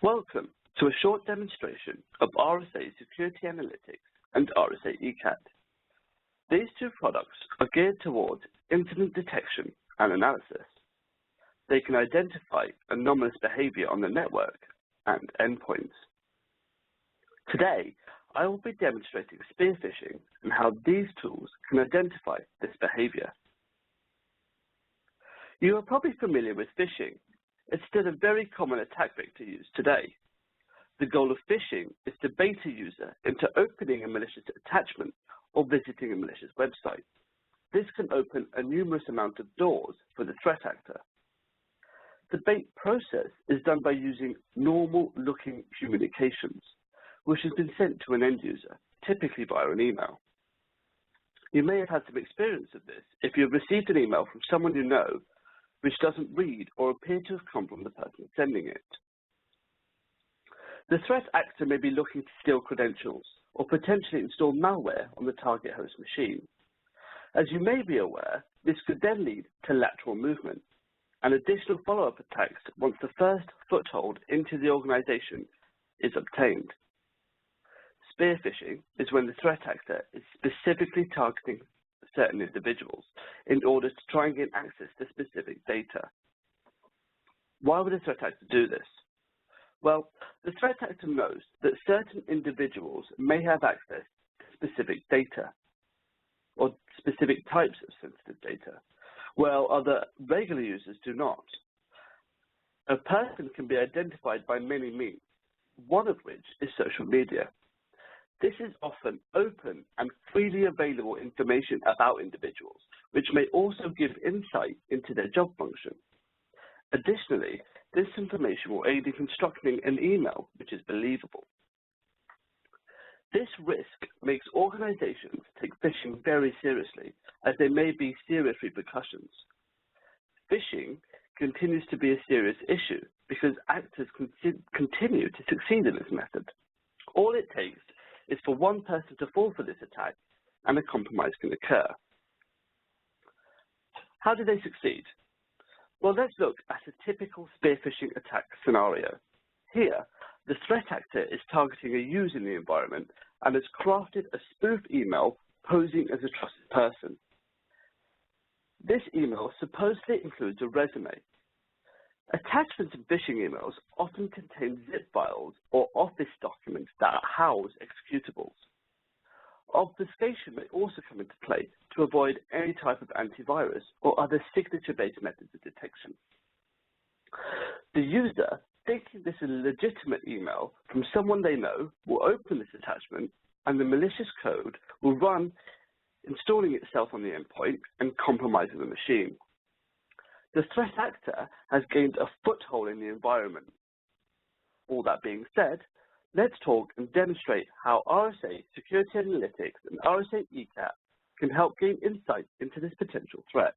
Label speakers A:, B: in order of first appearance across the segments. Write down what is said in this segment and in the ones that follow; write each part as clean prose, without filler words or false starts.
A: Welcome to a short demonstration of RSA Security Analytics and RSA ECAT. These two products are geared towards incident detection and analysis. They can identify anomalous behavior on the network and endpoints. Today, I will be demonstrating spear phishing and how these tools can identify this behavior. You are probably familiar with phishing. It's still a very common attack vector used today. The goal of phishing is to bait a user into opening a malicious attachment or visiting a malicious website. This can open a numerous amount of doors for the threat actor. The bait process is done by using normal-looking communications, which has been sent to an end user, typically via an email. You may have had some experience of this if you have received an email from someone you know which doesn't read or appear to have come from the person sending it. The threat actor may be looking to steal credentials or potentially install malware on the target host machine. As you may be aware, this could then lead to lateral movement and additional follow-up attacks once the first foothold into the organization is obtained. Spear phishing is when the threat actor is specifically targeting certain individuals in order to try and gain access to specific data. Why would a threat actor do this? Well, the threat actor knows that certain individuals may have access to specific data or specific types of sensitive data, while other regular users do not. A person can be identified by many means, one of which is social media. This is often open and freely available information about individuals, which may also give insight into their job function. Additionally, this information will aid in constructing an email which is believable. This risk makes organizations take phishing very seriously, as there may be serious repercussions. Phishing continues to be a serious issue because actors continue to succeed in this method. All it takes is for one person to fall for this attack and a compromise can occur. How do they succeed? Well, let's look at a typical spear phishing attack scenario. Here, the threat actor is targeting a user in the environment and has crafted a spoof email posing as a trusted person. This email supposedly includes a resume. Attachments in phishing emails often contain zip files or office documents that house executables. Obfuscation may also come into play to avoid any type of antivirus or other signature-based methods of detection. The user, thinking this is a legitimate email from someone they know, will open this attachment and the malicious code will run, installing itself on the endpoint and compromising the machine. The threat actor has gained a foothold in the environment. All that being said, let's talk and demonstrate how RSA Security Analytics and RSA ECAT can help gain insight into this potential threat.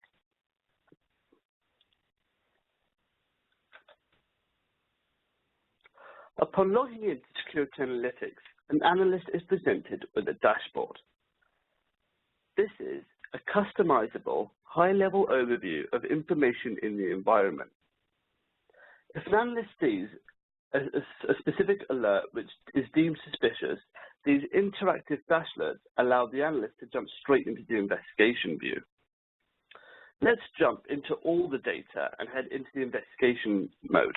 A: Upon logging into Security Analytics, an analyst is presented with a dashboard. This is a customizable, high-level overview of information in the environment. If an analyst sees a specific alert which is deemed suspicious, these interactive dash alerts allow the analyst to jump straight into the investigation view. Let's jump into all the data and head into the investigation mode.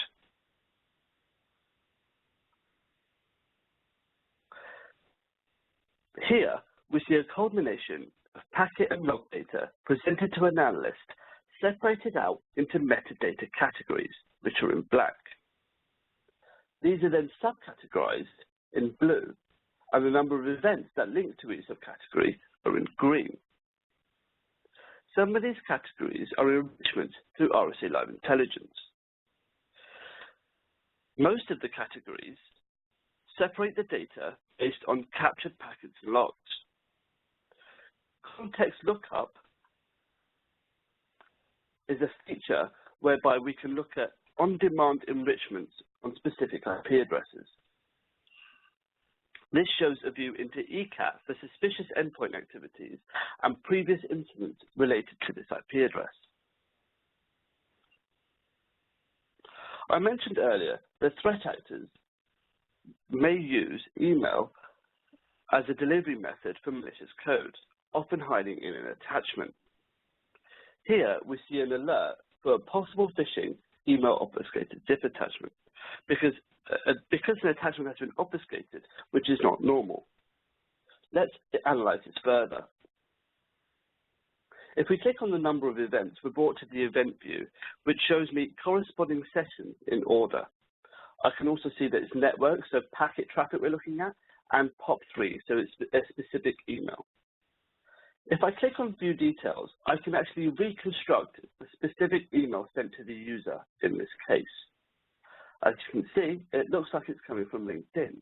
A: Here, we see a culmination of packet and log data presented to an analyst, separated out into metadata categories, which are in black. These are then subcategorized in blue, and the number of events that link to each subcategory are in green. Some of these categories are enrichment through RSA Live Intelligence. Most of the categories separate the data based on captured packets and logs. Context lookup is a feature whereby we can look at on-demand enrichments on specific IP addresses. This shows a view into ECAT for suspicious endpoint activities and previous incidents related to this IP address. I mentioned earlier the threat actors may use email as a delivery method for malicious code, often hiding in an attachment. Here we see an alert for a possible phishing email obfuscated zip attachment because an attachment has been obfuscated, which is not normal. Let's analyze this further. If we click on the number of events, we're brought to the event view, which shows me corresponding sessions in order. I can also see that it's network, so packet traffic we're looking at, and POP3, so it's a specific email. If I click on View Details, I can actually reconstruct the specific email sent to the user in this case. As you can see, it looks like it's coming from LinkedIn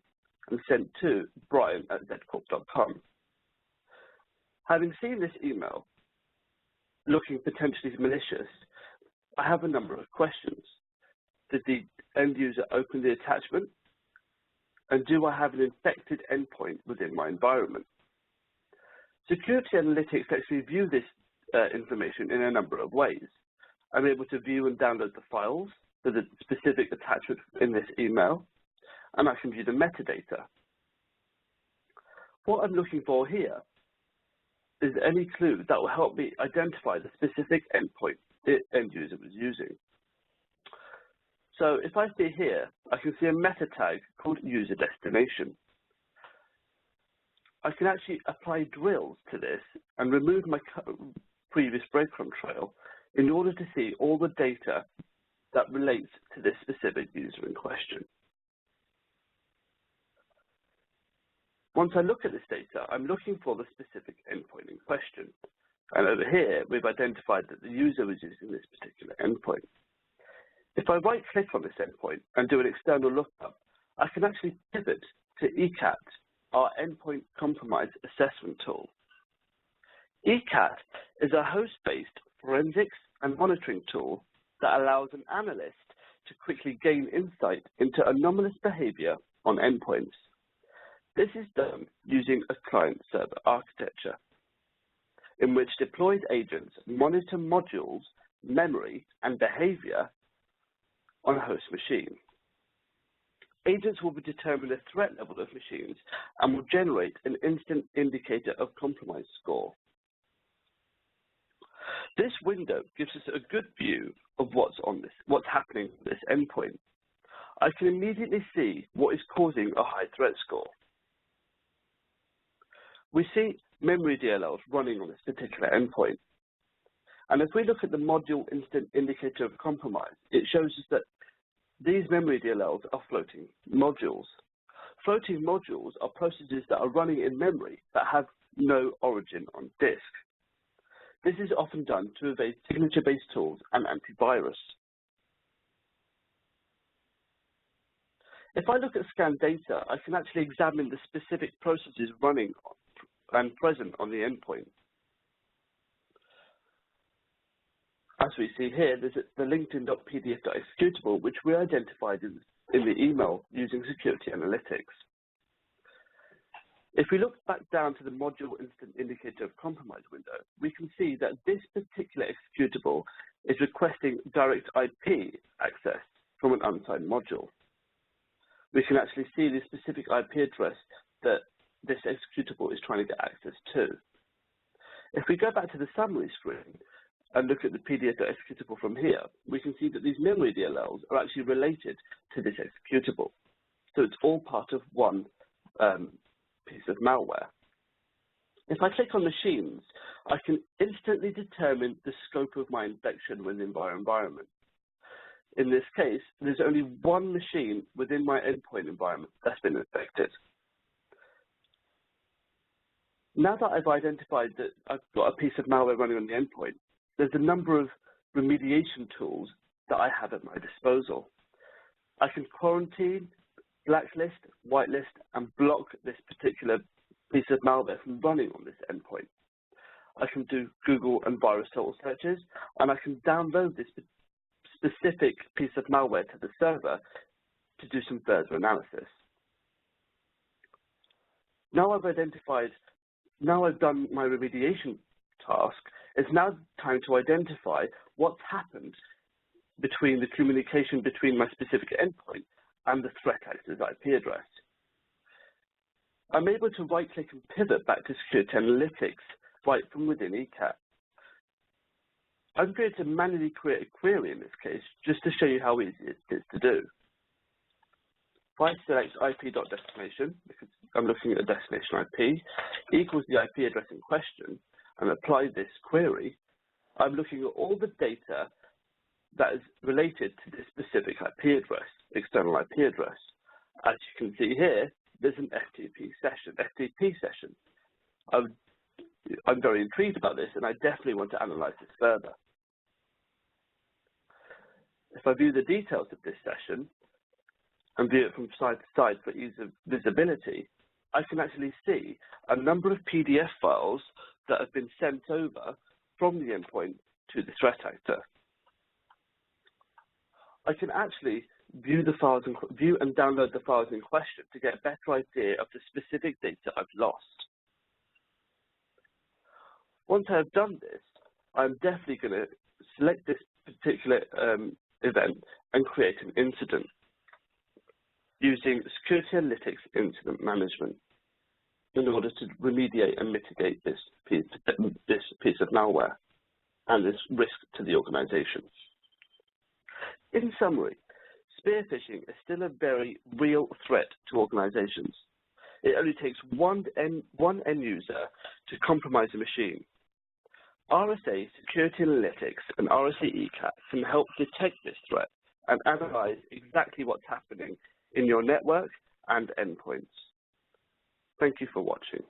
A: and sent to brian@zcorp.com. Having seen this email looking potentially malicious, I have a number of questions. Did the end user open the attachment? And do I have an infected endpoint within my environment? Security Analytics lets me view this information in a number of ways. I'm able to view and download the files for the specific attachment in this email, and I can view the metadata. What I'm looking for here is any clue that will help me identify the specific endpoint the end user was using. So if I see here, I can see a meta tag called user destination. I can actually apply drills to this and remove my previous breadcrumb trail in order to see all the data that relates to this specific user in question. Once I look at this data, I'm looking for the specific endpoint in question. And over here, we've identified that the user was using this particular endpoint. If I right-click on this endpoint and do an external lookup, I can actually pivot to ECAT, our Endpoint Compromise Assessment tool. ECAT is a host-based forensics and monitoring tool that allows an analyst to quickly gain insight into anomalous behavior on endpoints. This is done using a client-server architecture, in which deployed agents monitor modules, memory, and behavior on a host machine. Agents will determine the threat level of machines and will generate an instant indicator of compromise score. This window gives us a good view of what's happening on this endpoint. I can immediately see what is causing a high threat score. We see memory DLLs running on this particular endpoint. And if we look at the module instant indicator of compromise, it shows us that these memory DLLs are floating modules. Floating modules are processes that are running in memory that have no origin on disk. This is often done to evade signature-based tools and antivirus. If I look at scan data, I can actually examine the specific processes running and present on the endpoint. As we see here, there's the linkedin.pdf.executable, which we identified in the email using Security Analytics. If we look back down to the module instant indicator of compromise window, we can see that this particular executable is requesting direct IP access from an unsigned module. We can actually see the specific IP address that this executable is trying to get access to. If we go back to the summary screen and look at the PDF.executable from here, we can see that these memory DLLs are actually related to this executable. So it's all part of one piece of malware. If I click on machines, I can instantly determine the scope of my infection within my environment. In this case, there's only one machine within my endpoint environment that's been infected. Now that I've identified that I've got a piece of malware running on the endpoint, there's a number of remediation tools that I have at my disposal. I can quarantine, blacklist, whitelist, and block this particular piece of malware from running on this endpoint. I can do Google and virus total searches, and I can download this specific piece of malware to the server to do some further analysis. Now I've done my remediation task, it's now time to identify what's happened between the communication between my specific endpoint and the threat actor's IP address. I'm able to right-click and pivot back to Security Analytics right from within ECAT. I'm going to manually create a query in this case, just to show you how easy it is to do. If I select IP.destination, because I'm looking at a destination IP, equals the IP address in question, and apply this query, I'm looking at all the data that is related to this specific IP address, external IP address. As you can see here, there's an FTP session. I'm very intrigued about this, and I definitely want to analyze this further. If I view the details of this session and view it from side to side for ease of visibility, I can actually see a number of PDF files that have been sent over from the endpoint to the threat actor. I can actually view and download the files in question to get a better idea of the specific data I've lost. Once I've done this, I'm definitely going to select this particular event and create an incident using Security Analytics Incident Management in order to remediate and mitigate this piece of malware and this risk to the organization. In summary, spear phishing is still a very real threat to organizations. It only takes one end user to compromise a machine. RSA Security Analytics and RSA UKI can help detect this threat and analyze exactly what's happening in your network and endpoints. Thank you for watching.